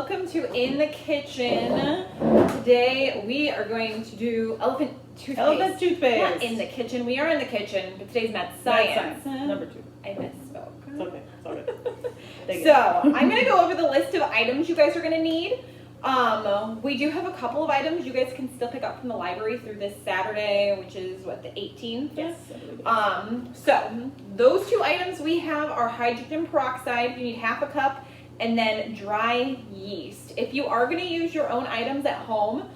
welcome to In the Kitchen. Today we are going to do elephant toothpaste. Elephant toothpaste. Not in the kitchen, we are in the kitchen, but today's math science. Number 2. I misspoke. It's okay, it's all good. So, I'm going to go over the list of items you guys are going to need. We do have a couple of items you guys can still pick up from the library through this Saturday, which is what, the 18th? Yes. So those 2 items we have are hydrogen peroxide. You need half a cup, and then dry yeast. If you are going to use your own items at home,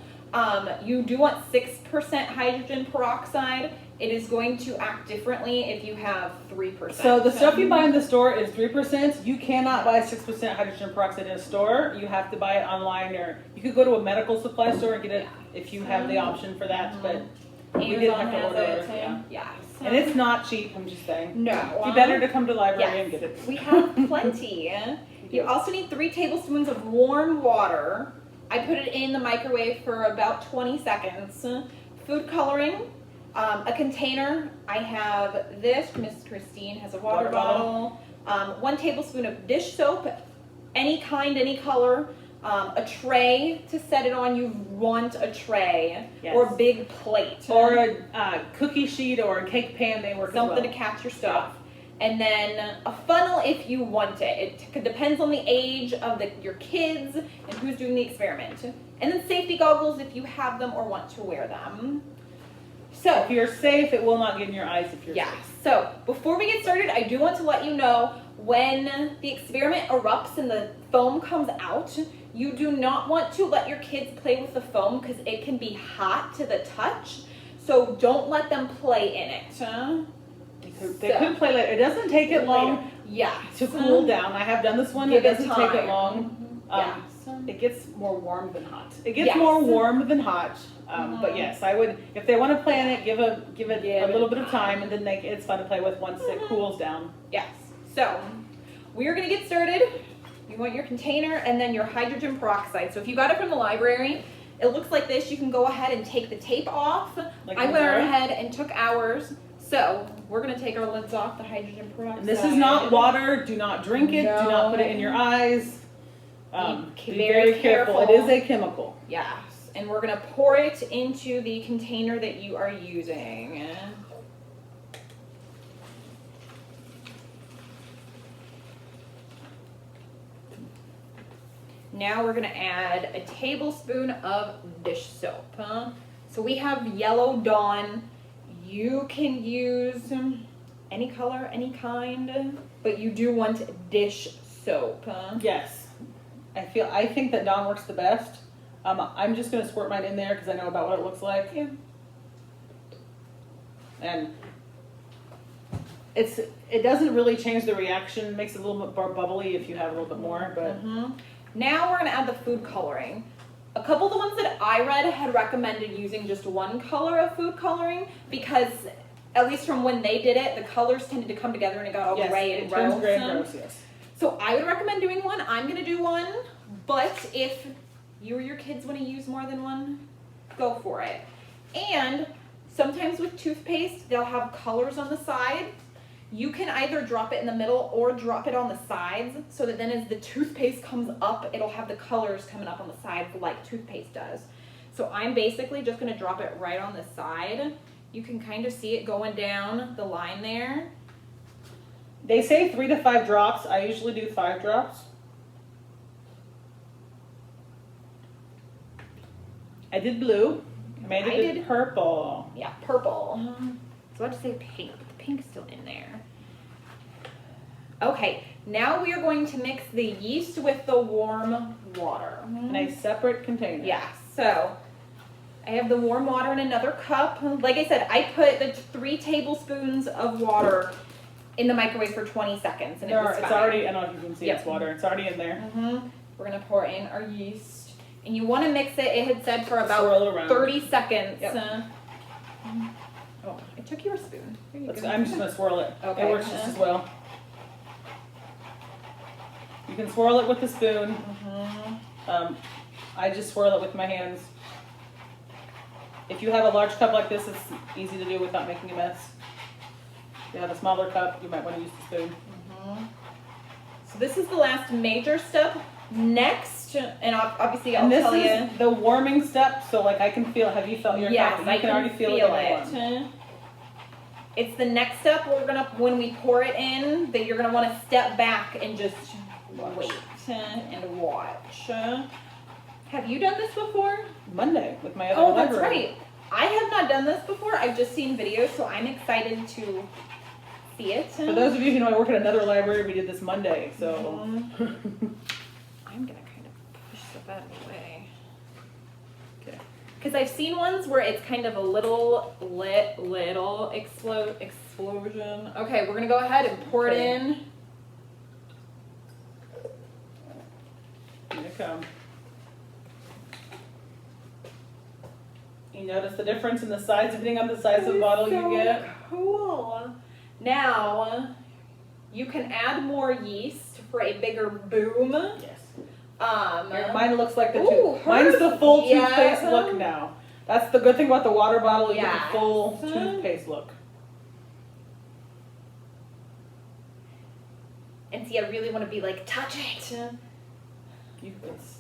you do want 6% hydrogen peroxide. It is going to act differently if you have 3%. So the stuff you buy in the store is 3%. You cannot buy 6% hydrogen peroxide in a store. You have to buy it online, or you could go to a medical supply store and get it if you have the option for that. But we didn't have to order it. Yeah. And it's not cheap, I'm just saying. No. It'd be better to come to the library and get it. We have plenty. You also need 3 tablespoons of warm water. I put it in the microwave for about 20 seconds. Food coloring, a container. I have this. Miss Christine has a water bottle. 1 tablespoon of dish soap, any kind, any color. A tray to set it on. You want a tray, yes, or a big plate, or a cookie sheet or a cake pan. They work something as well to catch your stuff. And then a funnel if you want it. It depends on the age of your kids and who's doing the experiment. And then safety goggles if you have them or want to wear them. So if you're safe, it will not get in your eyes if you're safe. So before we get started, I do want to let you know when the experiment erupts and the foam comes out, you do not want to let your kids play with the foam because it can be hot to the touch. So don't let them play in it. They could play later. It doesn't take it long to cool down. I have done this one. It doesn't take it long. It gets more warm than hot. It gets more warm than hot. But yes, I would, if they want to play in it, give it a little bit of time, and then it's fun to play with once it cools down. Yes. So we are going to get started. You want your container and then your hydrogen peroxide. So if you got it from the library, it looks like this. You can go ahead and take the tape off. I went ahead and took ours. So we're going to take our lids off the hydrogen peroxide. And this is not water. Do not drink it. Do not put it in your eyes. Be very careful. It is a chemical. Yes. And we're going to pour it into the container that you are using. Now we're going to add a tablespoon of dish soap. So we have Yellow Dawn. You can use any color, any kind, but you do want dish soap. Yes. I think that Dawn works the best. I'm just going to squirt mine in there because I know about what it looks like. Yeah. And it doesn't really change the reaction. It makes it a little bit more bubbly if you have a little bit more. But now we're going to add the food coloring. A couple of the ones that I read had recommended using just 1 color of food coloring because, at least from when they did it, the colors tended to come together and it got all gray and gross. Gray and gross, yes. So I would recommend doing 1. I'm going to do 1, but if you or your kids want to use more than 1, go for it. And sometimes with toothpaste, they'll have colors on the side. You can either drop it in the middle or drop it on the sides so that then as the toothpaste comes up, it'll have the colors coming up on the sides like toothpaste does. So I'm basically just going to drop it right on the side. You can kind of see it going down the line there. They say 3 to 5 drops. I usually do 5 drops. I did blue. I did purple. Yeah, purple. So I just say pink, but the pink's still in there. Okay, now we are going to mix the yeast with the warm water. In a separate container. Yeah, so I have the warm water in another cup. Like I said, I put the 3 tablespoons of water in the microwave for 20 seconds. And it's already, I don't know if you can see it's water. It's already in there. We're going to pour in our yeast. And you want to mix it, it had said, for about 30 seconds. Yep. Oh, I took your spoon. There you go. I'm just going to swirl it. Okay. It works just as well. You can swirl it with the spoon. I just swirl it with my hands. If you have a large cup like this, it's easy to do without making a mess. If you have a smaller cup, you might want to use the spoon. So this is the last major step. Next, and obviously I'll And this tell you. is the warming step, so like I can feel, have you felt your Yes, cup? I You can already feel it. It's the next step when we pour it in, that you're gonna want to step back and just wait and watch. Have you done this before? Monday with my other Oh, that's library. right. I have not done this before. I've just seen videos, so I'm excited to see it. For those of you who know, I work at another library. We did this Monday, so. I'm gonna kind of push the bed away. Okay. Because I've seen ones where it's kind of a little explosion. Okay, we're gonna go ahead and pour it in. Here it comes. You notice the difference in the size, depending on the size of the bottle you get? Cool. Now, you can add more yeast for a bigger boom. Yes. Mine Mine looks like the Ooh, mine's the full yeah. toothpaste look now. That's the good thing about the water bottle, you get Yes. the full toothpaste look. And see, I really want to be like, touch it. It's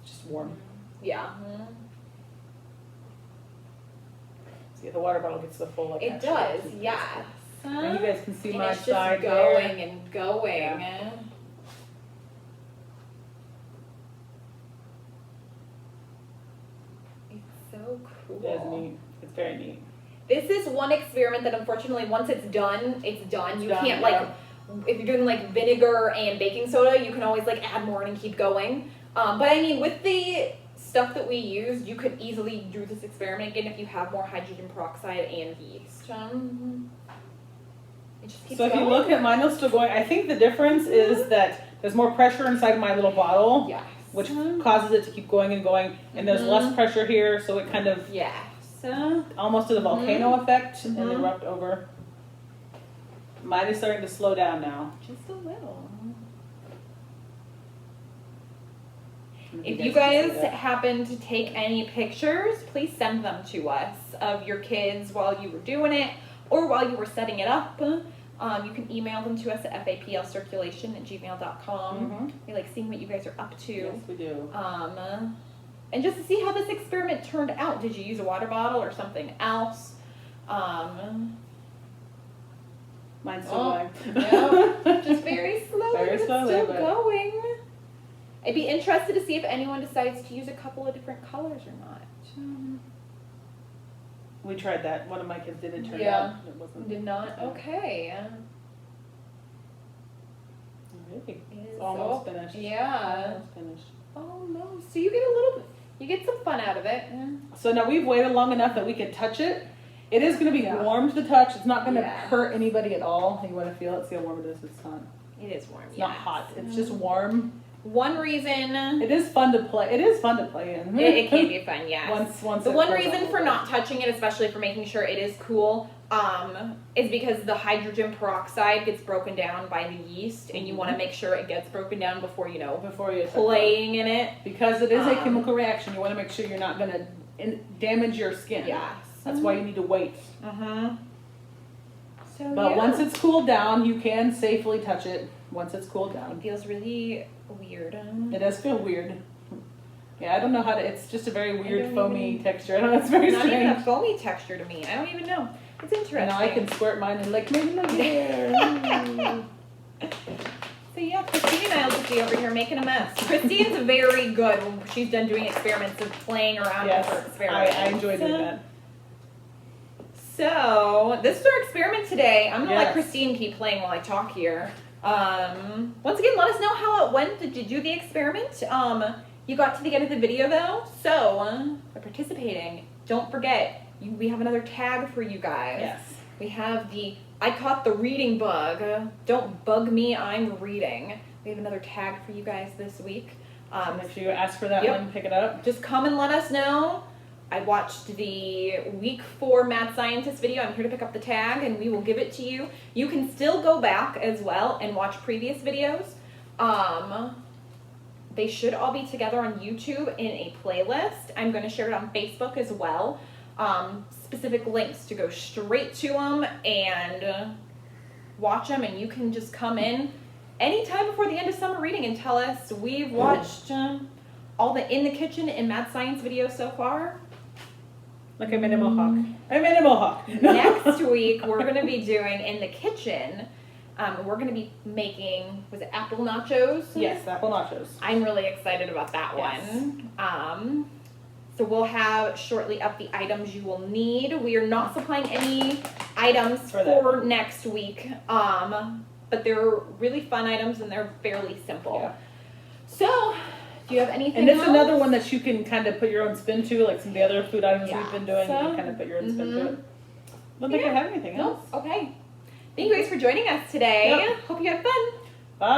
just warm. Yeah. See, the water bottle gets the full like It actual does, toothpaste. yes. And you guys can see And my it's just side going there. and going. Yeah. It's so cool. It is neat. It's very neat. This is one experiment that unfortunately once it's done, it's done. You Done, can't yeah. like, if you're doing like vinegar and baking soda, you can always like add more and keep going. But I mean, with the stuff that we used, you could easily do this experiment again if you have more hydrogen peroxide and yeast. It just keeps So if going. you look at mine, it's still going. I think the difference is that there's more pressure inside my little bottle, Yes. which causes it to keep going and going. And there's less pressure here, so it kind of Yes. almost did a volcano effect and Mhm. erupt over. Mine is starting to slow down now. Just a little. If If you can see guys that. happen to take any pictures, please send them to us of your kids while you were doing it or while you were setting it up. You can email them to us at faplcirculation@gmail.com. Mhm. We like seeing what you guys are up to. Yes, we do. And just to see how this experiment turned out. Did you use a water bottle or something else? Mine's still Oh, going. no, just very slowly, Very but slowly, still but- going. I'd be interested to see if anyone decides to use a couple of different colors or not. We tried that. One of my kids did. It turned Yeah. out it wasn't. Did not? Okay. Really? It is It's almost finished. Yeah. Almost finished. Oh no. So you get a little bit, you get some fun out of it. So now we've waited long enough that we can touch it. It is going to be Yeah. warm to the touch. It's not going to Yeah. hurt anybody at all. You want to feel it? See how warm it is? It's not. It is warm. It's not hot. It's just warm. One reason It is fun to play. It is fun to play in. it can be fun. Yes. Once The it one cools reason off a for little not touching it, especially for making sure it is cool, is because the hydrogen peroxide gets broken down by the yeast, and you want to make sure it gets broken down before before you playing in it. because it is a Um, chemical reaction. You want to make sure you're not going to damage your skin. Yes. That's why you need to wait. So But once it's cooled down, you can safely touch it. Once it's cooled it down, feels really weird. it does feel weird. Yeah, I don't know how to. It's just a very weird don't foamy even- texture. I don't know. It's very Not even a strange. foamy texture to me. I don't even know. It's interesting. And now I can squirt mine and like maybe look there. So yeah, Christine and I will just be over here making a mess. Christine's very good when she's done doing experiments of playing around with her Yes, experiments. I enjoy doing that. So this is our experiment today. I'm gonna let Yes. Christine keep playing while I talk here. Once again, let us know how it went. Did you do the experiment? You got to the end of the video though, so by participating, don't forget we have another tag for you guys. Yes. We have the I caught the reading bug. Don't bug me, I'm reading. We have another tag for you guys this week. Make sure you ask for that Yep. one, pick it up. Just come and let us know. I watched the week 4 Mad Scientist video. I'm here to pick up the tag and we will give it to you. You can still go back as well and watch previous videos. They should all be together on YouTube in a playlist. I'm going to share it on Facebook as well. Specific links to go straight to them and watch them, and you can just come in anytime before the end of summer reading and tell us. We've watched all the In the Kitchen and Mad Science videos so far. Like I'm in a mohawk. I'm in a mohawk. Next week, we're going to be doing In the Kitchen. We're going to be making, was it apple nachos? Yes, apple nachos. I'm really excited about that one. So we'll have shortly up the items you will need. We are not supplying any items for next week, but they're really fun items and they're fairly simple. Yeah. So, do you have anything else? And it's another one that you can kind of put your own spin to, like some of the other food items we've been doing. You can kind of put your own spin to it. I don't think I have anything else. Okay. Thank you guys for joining us today. Hope you had fun. Bye.